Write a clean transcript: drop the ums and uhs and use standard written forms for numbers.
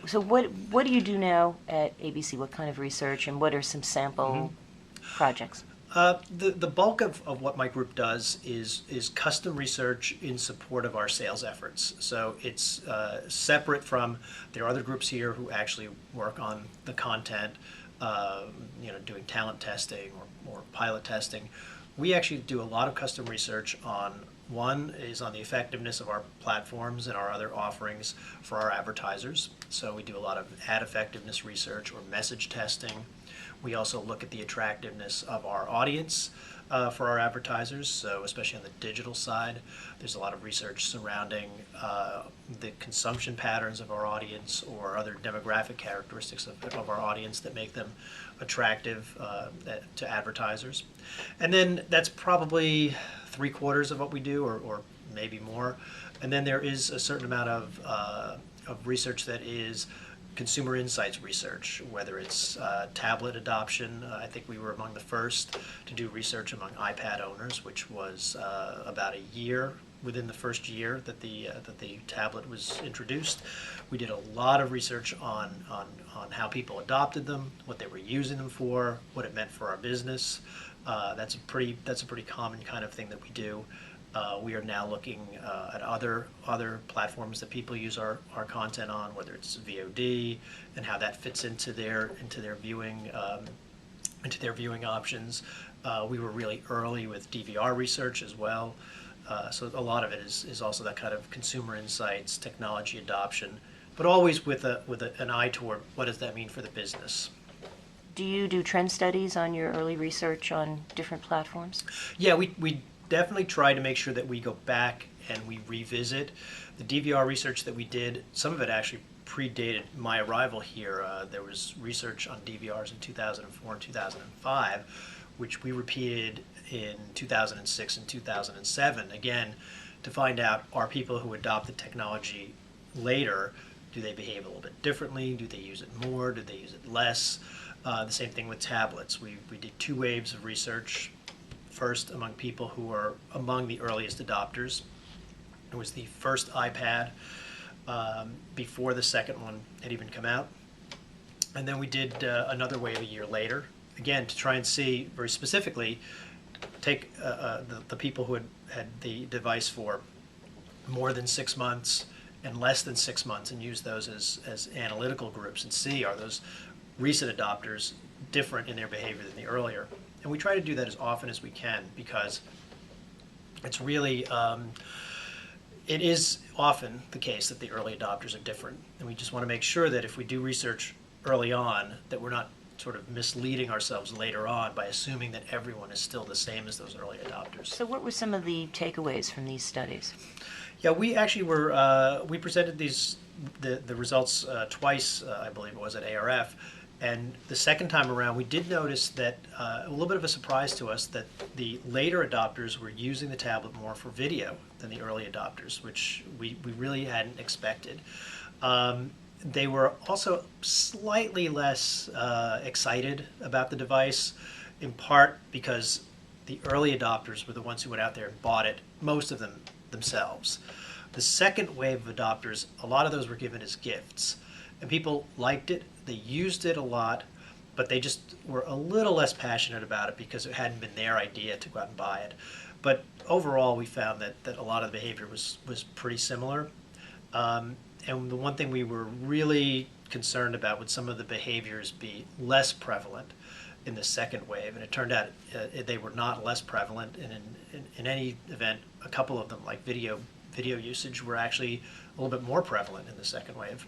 So what do you do now at ABC? What kind of research, and what are some sample projects? The bulk of what my group does is custom research in support of our sales efforts. So it's separate from, there are other groups here who actually work on the content, doing talent testing or pilot testing. We actually do a lot of custom research on, one is on the effectiveness of our platforms and our other offerings for our advertisers. So we do a lot of ad effectiveness research or message testing. We also look at the attractiveness of our audience for our advertisers, so especially on the digital side. There's a lot of research surrounding the consumption patterns of our audience or other demographic characteristics of our audience that make them attractive to advertisers. And then that's probably 3/4 of what we do, or maybe more. And then there is a certain amount of research that is consumer insights research, whether it's tablet adoption. I think we were among the first to do research among iPad owners, which was about a year within the first year that the tablet was introduced. We did a lot of research on how people adopted them, what they were using them for, what it meant for our business. That's a pretty common kind of thing that we do. We are now looking at other platforms that people use our content on, whether it's VOD and how that fits into their viewing options. We were really early with DVR research as well. So a lot of it is also that kind of consumer insights, technology adoption, but always with an eye toward what does that mean for the business. Do you do trend studies on your early research on different platforms? Yeah, we definitely try to make sure that we go back and we revisit the DVR research that we did. Some of it actually predated my arrival here. There was research on DVRs in 2004 and 2005, which we repeated in 2006 and 2007, again, to find out, are people who adopt the technology later, do they behave a little bit differently? Do they use it more? Do they use it less? The same thing with tablets. We did 2 waves of research. First, among people who were among the earliest adopters. It was the first iPad before the second one had even come out. And then we did another wave a year later, again, to try and see very specifically, take the people who had the device for more than 6 months and less than 6 months, and use those as analytical groups and see, are those recent adopters different in their behavior than the earlier. And we try to do that as often as we can, because it's really, it is often the case that the early adopters are different. And we just want to make sure that if we do research early on, that we're not sort of misleading ourselves later on by assuming that everyone is still the same as those early adopters. So what were some of the takeaways from these studies? Yeah, we actually were, we presented the results twice, I believe it was, at ARF. And the second time around, we did notice that a little bit of a surprise to us, that the later adopters were using the tablet more for video than the early adopters, which we really hadn't expected. They were also slightly less excited about the device, in part because the early adopters were the ones who went out there and bought it, most of them themselves. The second wave of adopters, a lot of those were given as gifts. And people liked it, they used it a lot, but they just were a little less passionate about it because it hadn't been their idea to go out and buy it. But overall, we found that a lot of the behavior was pretty similar. And the one thing we were really concerned about, would some of the behaviors be less prevalent in the second wave? And it turned out they were not less prevalent. And in any event, a couple of them, like video usage, were actually a little bit more prevalent in the second wave.